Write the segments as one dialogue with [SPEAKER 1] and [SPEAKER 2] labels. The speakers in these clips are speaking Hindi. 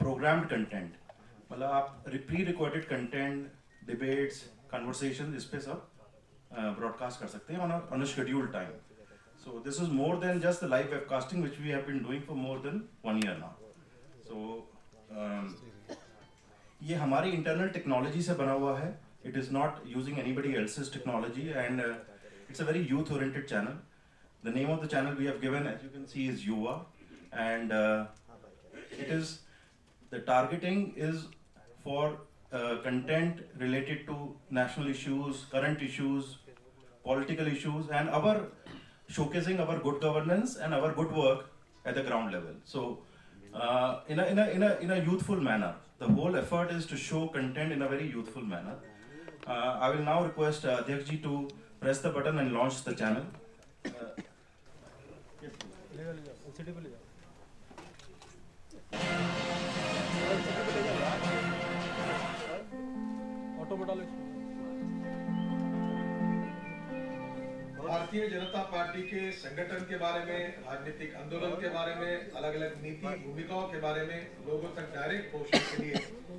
[SPEAKER 1] प्रोग्राम्ड कंटेंट, मतलब आप pre recorded content, debates, conversation इस पे सब ब्रॉडकास्ट कर सकते हैं on a scheduled time. So this is more than just the live webcasting which we have been doing for more than 1 year now. So ये हमारी internal technology से बना हुआ है. It is not using anybody else's technology, and it's a very youth-oriented channel. The name of the channel we have given, as you can see, is Yuva, and it is the targeting is for content related to national issues, current issues, political issues, and our showcasing our good governance and our good work at the ground level. So, in a youthful manner, the whole effort is to show content in a very youthful manner. I will now request Adhyaksh ji to press the button and launch the channel.
[SPEAKER 2] Bharatiya Janata party के संगठन के बारे में, राजनीतिक आंदोलन के बारे में, अलग अलग नीति भूमिकाओं के बारे में लोगों तक डायरेक्ट पहुंचने के लिए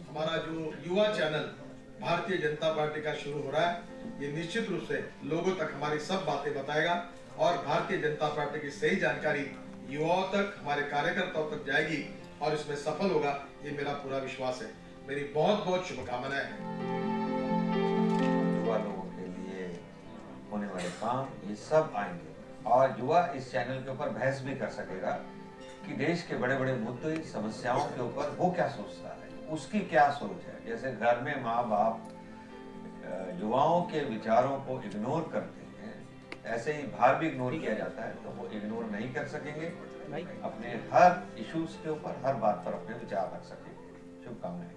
[SPEAKER 2] हमारा जो युवा चैनल भारतीय जनता पार्टी का शुरू हो रहा है, ये निश्चित रूप से लोगों तक हमारी सब बातें बताएगा और भारतीय जनता पार्टी की सही जानकारी युवाओं तक, हमारे कार्यकर्ताओं तक जाएगी और इसमें सफल होगा, ये मेरा पूरा विश्वास है. मेरी बहुत बहुत शुभकामनाएं हैं.
[SPEAKER 3] युवा लोगों के लिए होने वाले काम ये सब आएंगे और युवा इस चैनल के ऊपर बहस भी कर सकेगा कि देश के बड़े बड़े मुद्दे, समस्याओं के ऊपर वो क्या सोचता है, उसकी क्या सोच है. जैसे घर में माँ बाप युवाओं के विचारों को इग्नोर करते हैं, ऐसे ही बाहर भी इग्नोर किया जाता है, तो वो इग्नोर नहीं कर सकेंगे. अपने हर इश्यूज के ऊपर, हर बात पर अपने विचार रख सकेंगे. शुभकामनाएं.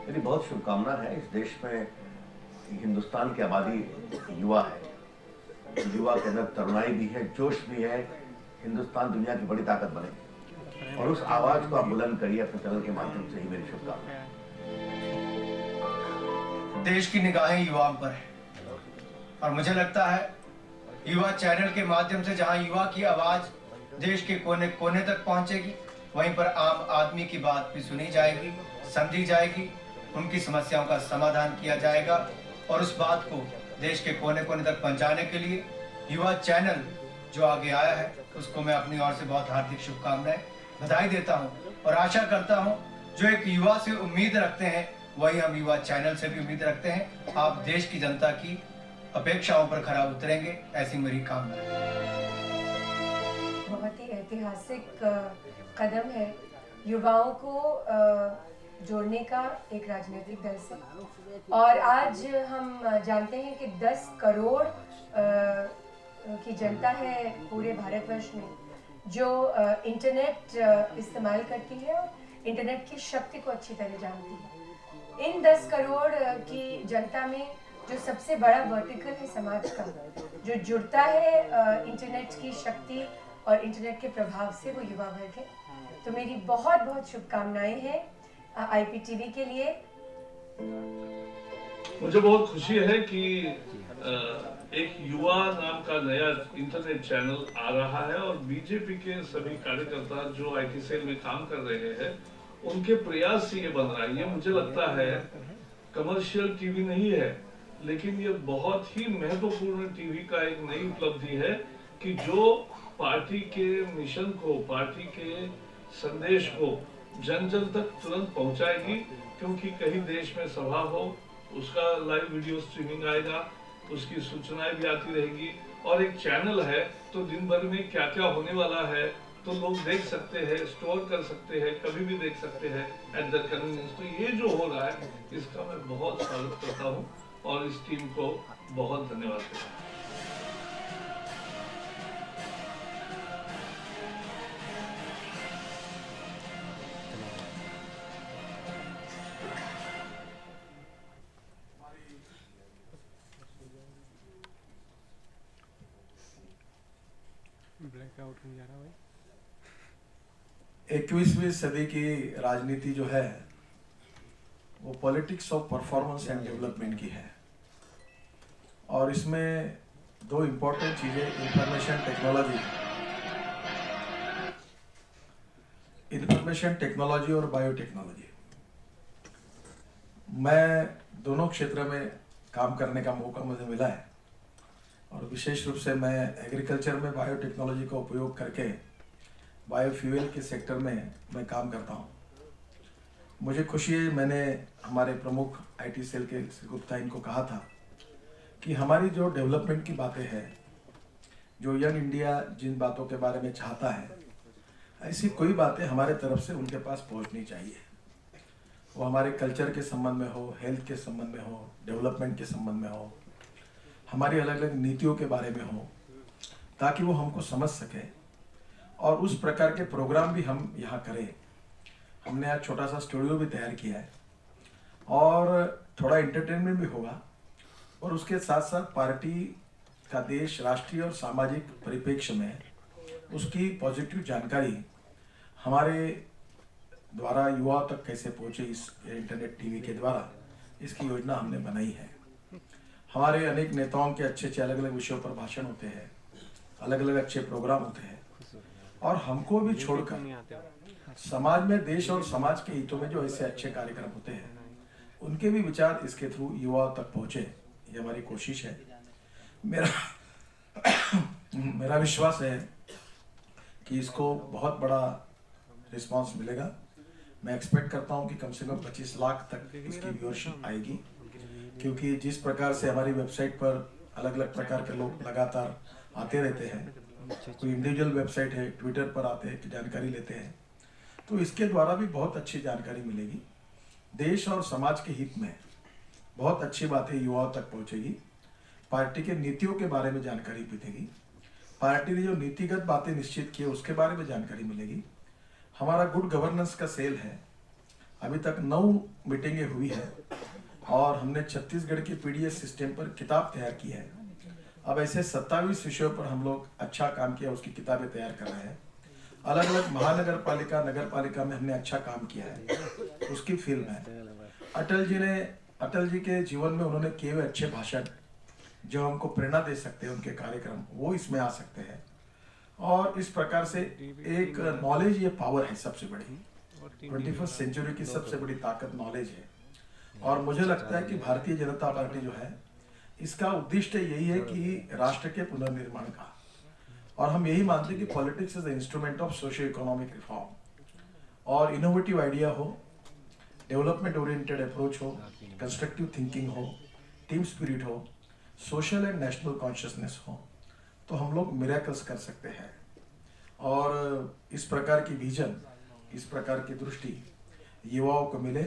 [SPEAKER 4] मेरी बहुत शुभकामना है. इस देश में हिंदुस्तान की आबादी युवा है, युवा के अंदर तरुणाई भी है, जोश भी है. हिंदुस्तान दुनिया की बड़ी ताकत बने और उस आवाज को आप बुलंद करिए अपने चैनल के माध्यम से ही. मेरी शुभकामनाएं.
[SPEAKER 5] देश की निगाहें युवाओं पर है और मुझे लगता है युवा चैनल के माध्यम से जहां युवा की आवाज देश के कोने कोने तक पहुंचेगी, वहीं पर आम आदमी की बात भी सुनी जाएगी, समझी जाएगी, उनकी समस्याओं का समाधान किया जाएगा और उस बात को देश के कोने कोने तक पहुंचाने के लिए युवा चैनल जो आगे आया है उसको मैं अपनी ओर से बहुत हार्दिक शुभकामनाएं, बधाई देता हूं और आशा करता हूं जो एक युवा से उम्मीद रखते हैं वही हम युवा चैनल से भी उम्मीद रखते हैं. आप देश की जनता की अपेक्षाओं पर खरा उतरेंगे, ऐसी मेरी कामना है.
[SPEAKER 6] बहुत ही ऐतिहासिक कदम है युवाओं को जोड़ने का एक राजनीतिक दल से. और आज हम जानते हैं कि 10 करोड़ की जनता है पूरे भारतवर्ष में जो इंटरनेट इस्तेमाल करती है और इंटरनेट की शक्ति को अच्छी तरह जानती है. इन 10 करोड़ की जनता में जो सबसे बड़ा वर्टिकल है समाज का, जो जुड़ता है इंटरनेट की शक्ति और इंटरनेट के प्रभाव से, वो युवा वर्ग है. तो मेरी बहुत बहुत शुभकामनाएं हैं IPTV के लिए.
[SPEAKER 7] मुझे बहुत खुशी है कि एक युवा नाम का नया इंटरनेट चैनल आ रहा है और बीजेपी के सभी कार्यकर्ता जो IT सेल में काम कर रहे हैं उनके प्रयास से ये बन रहा है. ये मुझे लगता है कमर्शियल टीवी नहीं है, लेकिन ये बहुत ही महत्वपूर्ण टीवी का एक नई उपलब्धि है कि जो पार्टी के मिशन को, पार्टी के संदेश को जन जन तक तुरंत पहुंचाएगी. क्योंकि कहीं देश में सभा हो, उसका लाइव वीडियो स्ट्रीमिंग आएगा, उसकी सूचनाएं भी आती रहेगी और एक चैनल है तो दिन भर में क्या क्या होने वाला है तो लोग देख सकते हैं, स्टोर कर सकते हैं, कभी भी देख सकते हैं एट द कन्वीनियंस. तो ये जो हो रहा है इसका मैं बहुत स्वागत करता हूँ और इस टीम को बहुत धन्यवाद देता हूँ.
[SPEAKER 8] ब्लैकआउट नहीं जा रहा भाई.
[SPEAKER 2] 21वीं सदी की राजनीति जो है वो politics of performance and development की है और इसमें दो इम्पोर्टेंट चीजें इंफॉर्मेशन टेक्नोलॉजी. इंफॉर्मेशन टेक्नोलॉजी और बायोटेक्नोलॉजी, मैं दोनों क्षेत्र में काम करने का मौका मुझे मिला है और विशेष रूप से मैं एग्रीकल्चर में बायोटेक्नोलॉजी का उपयोग करके बायोफ्यूल के सेक्टर में मैं काम करता हूँ। मुझे खुशी है, मैंने हमारे प्रमुख आईटी सेल के श्री गुप्ता इनको कहा था कि हमारी जो डेवलपमेंट की बातें हैं, जो यंग इंडिया जिन बातों के बारे में चाहता है, ऐसी कोई बातें हमारे तरफ से उनके पास पहुंचनी चाहिए। वो हमारे कल्चर के संबंध में हो, हेल्थ के संबंध में हो, डेवलपमेंट के संबंध में हो, हमारी अलग अलग नीतियों के बारे में हो, ताकि वो हमको समझ सके और उस प्रकार के प्रोग्राम भी हम यहाँ करें। हमने आज छोटा सा स्टूडियो भी तैयार किया है और थोड़ा एंटरटेनमेंट भी होगा और उसके साथ साथ पार्टी का देश, राष्ट्रीय और सामाजिक परिप्रेक्ष्य में उसकी पॉजिटिव जानकारी हमारे द्वारा युवाओं तक कैसे पहुंचे, इस इंटरनेट टीवी के द्वारा इसकी योजना हमने बनाई है। हमारे अनेक नेताओं के अच्छे अच्छे अलग अलग विषयों पर भाषण होते हैं, अलग अलग अच्छे प्रोग्राम होते हैं और हमको भी छोड़कर समाज में, देश और समाज के हितों में जो ऐसे अच्छे कार्यक्रम होते हैं उनके भी विचार इसके थ्रू युवाओं तक पहुंचे, ये हमारी कोशिश है। मेरा विश्वास है कि इसको बहुत बड़ा रिस्पांस मिलेगा। मैं एक्सपेक्ट करता हूं कि कम से कम 25 लाख तक इसकी व्यूअरशिप आएगी, क्योंकि जिस प्रकार से हमारी वेबसाइट पर अलग अलग प्रकार के लोग लगातार आते रहते हैं, कोई इंडिविजुअल वेबसाइट है, ट्विटर पर आते हैं, जानकारी लेते हैं, तो इसके द्वारा भी बहुत अच्छी जानकारी मिलेगी। देश और समाज के हित में बहुत अच्छी बातें युवाओं तक पहुंचेगी। पार्टी के नीतियों के बारे में जानकारी मिलेगी, पार्टी ने जो नीतिगत बातें निश्चित की है उसके बारे में जानकारी मिलेगी। हमारा गुड गवर्नेंस का सेल है, अभी तक 9 मीटिंगें हुई है और हमने छत्तीसगढ़ के पीडीएस सिस्टम पर किताब तैयार की है। अब ऐसे 27 विषयों पर हम लोग अच्छा काम किया, उसकी किताबें तैयार कर रहे हैं। अलग अलग महानगर पालिका, नगर पालिका में हमने अच्छा काम किया है, उसकी फिल्म है। अटल जी के जीवन में उन्होंने किए हुए अच्छे भाषण जो हमको प्रेरणा दे सकते हैं, उनके कार्यक्रम वो इसमें आ सकते हैं। और इस प्रकार से एक नॉलेज, ये पावर है सबसे बड़ी, 21st सेंचुरी की सबसे बड़ी ताकत नॉलेज है। और मुझे लगता है कि भारतीय जनता पार्टी जो है, इसका उद्देश्य यही है कि राष्ट्र के पुनर्निर्माण का, और हम यही मानते हैं कि politics is the instrument of socio economic reform. और इनोवेटिव आइडिया हो, डेवलपमेंट ओरिएंटेड अप्रोच हो, कंस्ट्रक्टिव थिंकिंग हो, टीम स्पिरिट हो, सोशल एंड नेशनल कॉन्शियसनेस हो, तो हम लोग मिरेकल्स कर सकते हैं। और इस प्रकार की विजन, इस प्रकार की दृष्टि युवाओं को मिले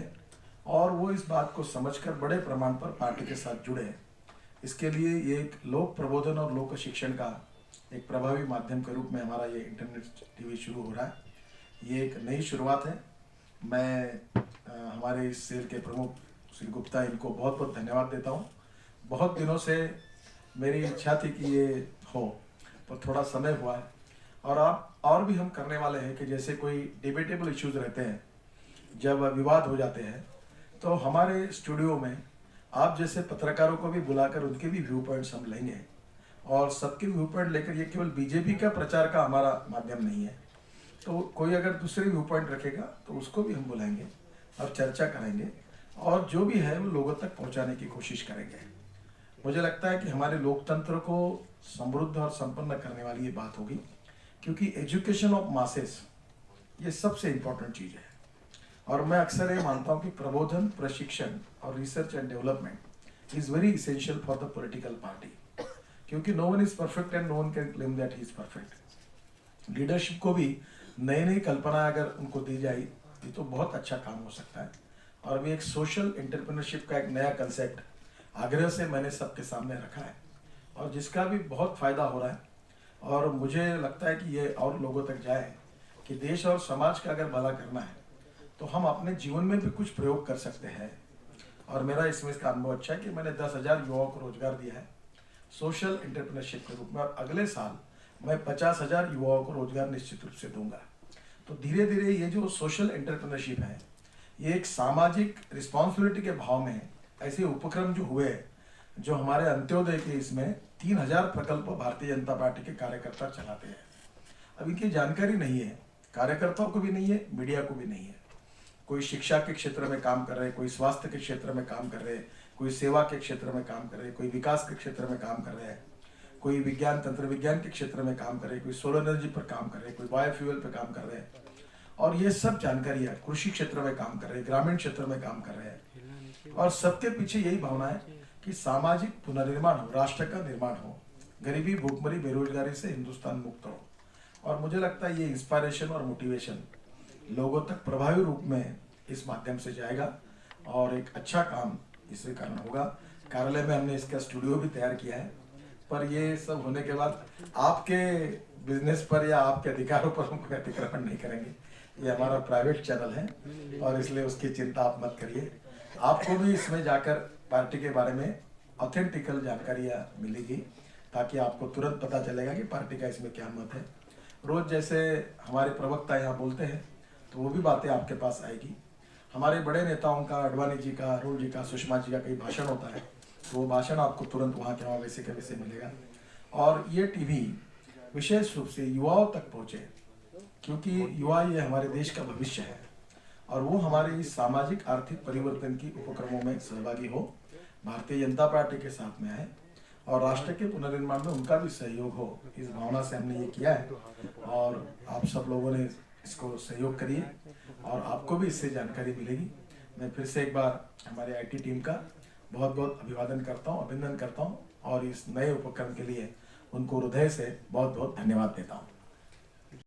[SPEAKER 2] और वो इस बात को समझकर बड़े प्रमाण पर पार्टी के साथ जुड़े। इसके लिए ये एक लोक प्रबोधन और लोक शिक्षण का एक प्रभावी माध्यम के रूप में हमारा ये इंटरनेट टीवी शुरू हो रहा है। ये एक नई शुरुआत है। मैं हमारे इस सेल के प्रमुख श्री गुप्ता, इनको बहुत बहुत धन्यवाद देता हूँ। बहुत दिनों से मेरी इच्छा थी कि ये हो, पर थोड़ा समय हुआ है। और आप और भी हम करने वाले हैं कि जैसे कोई डिबेटेबल इश्यूज रहते हैं, जब विवाद हो जाते हैं, तो हमारे स्टूडियो में आप जैसे पत्रकारों को भी बुलाकर उनके भी व्यू पॉइंट्स हम लेंगे। और सबके व्यू पॉइंट लेकर, ये केवल बीजेपी का प्रचार का हमारा माध्यम नहीं है, तो कोई अगर दूसरे व्यू पॉइंट रखेगा तो उसको भी हम बुलाएंगे और चर्चा करेंगे और जो भी है वो लोगों तक पहुंचाने की कोशिश करेंगे। मुझे लगता है कि हमारे लोकतंत्र को समृद्ध और संपन्न करने वाली ये बात होगी, क्योंकि एजुकेशन ऑफ मासेस ये सबसे इम्पोर्टेंट चीज़ है। और मैं अक्सर ये मानता हूँ कि प्रबोधन, प्रशिक्षण और research and development is very essential for the political party, क्योंकि no one is perfect and no one can claim that he is perfect. Leadership को भी नई नई कल्पना अगर उनको दी जाए, ये तो बहुत अच्छा काम हो सकता है। और भी एक सोशल एंटरप्रेन्योरशिप का एक नया कंसेप्ट आग्रह से मैंने सबके सामने रखा है और जिसका भी बहुत फायदा हो रहा है। और मुझे लगता है कि ये और लोगों तक जाए कि देश और समाज का अगर भला करना है तो हम अपने जीवन में भी कुछ प्रयोग कर सकते हैं। और मेरा इसमें इसका अनुभव अच्छा है कि मैंने 10,000 युवाओं को रोजगार दिया है सोशल एंटरप्रेन्योरशिप के रूप में, और अगले साल मैं 50,000 युवाओं को रोजगार निश्चित रूप से दूंगा। तो धीरे धीरे ये जो सोशल एंटरप्रेन्योरशिप है, ये एक सामाजिक रिस्पॉन्सिबिलिटी के भाव में ऐसे उपक्रम जो हुए, जो हमारे अंत्योदय के इसमें 3,000 प्रकल्प भारतीय जनता पार्टी के कार्यकर्ता चलाते हैं। अब इनकी जानकारी नहीं है कार्यकर्ताओं को भी नहीं है, मीडिया को भी नहीं है। कोई शिक्षा के क्षेत्र में काम कर रहे हैं, कोई स्वास्थ्य के क्षेत्र में काम कर रहे हैं, कोई सेवा के क्षेत्र में काम कर रहे हैं, कोई विकास के क्षेत्र में काम कर रहे हैं, कोई विज्ञान तंत्र विज्ञान के क्षेत्र में काम कर रहे हैं, कोई सोलर एनर्जी पर काम कर रहे हैं, कोई बायोफ्यूल पर काम कर रहे हैं। और ये सब जानकारियाँ कृषि क्षेत्र में काम कर रहे हैं, ग्रामीण क्षेत्र में काम कर रहे हैं। और सबके पीछे यही भावना है कि सामाजिक पुनर्निर्माण हो, राष्ट्र का निर्माण हो, गरीबी, भूखमरी, बेरोजगारी से हिंदुस्तान मुक्त हो। और मुझे लगता है ये इंस्पायरेशन और मोटिवेशन लोगों तक प्रभावी रूप में इस माध्यम से जाएगा और एक अच्छा काम इसके कारण होगा। कार्यालय में हमने इसका स्टूडियो भी तैयार किया है, पर ये सब होने के बाद आपके बिजनेस पर या आपके अधिकारों पर हम कोई अतिक्रमण नहीं करेंगे। ये हमारा प्राइवेट चैनल है और इसलिए उसकी चिंता आप मत करिए। आपको भी इसमें जाकर पार्टी के बारे में ऑथेंटिकल जानकारियाँ मिलेगी, ताकि आपको तुरंत पता चलेगा कि पार्टी का इसमें क्या मत है। रोज जैसे हमारे प्रवक्ता यहाँ बोलते हैं तो वो भी बातें आपके पास आएगी। हमारे बड़े नेताओं का, अडवाणी जी का, अरुण जी का, सुषमा जी का कई भाषण होता है, तो वो भाषण आपको तुरंत वहाँ के वहाँ वैसे के वैसे मिलेगा। और ये टीवी विशेष रूप से युवाओं तक पहुँचे, क्योंकि युवा ये हमारे देश का भविष्य है और वो हमारे इस सामाजिक आर्थिक परिवर्तन की उपक्रमों में सहभागी हो, भारतीय जनता पार्टी के साथ में आए और राष्ट्र के पुनर्निर्माण में उनका भी सहयोग हो। इस भावना से हमने ये किया है और आप सब लोगों ने इसको सहयोग करिए और आपको भी इससे जानकारी मिलेगी। मैं फिर से एक बार हमारे आईटी टीम का बहुत बहुत अभिवादन करता हूँ, अभिनंदन करता हूँ और इस नए उपक्रम के लिए उनको हृदय से बहुत बहुत धन्यवाद देता हूँ।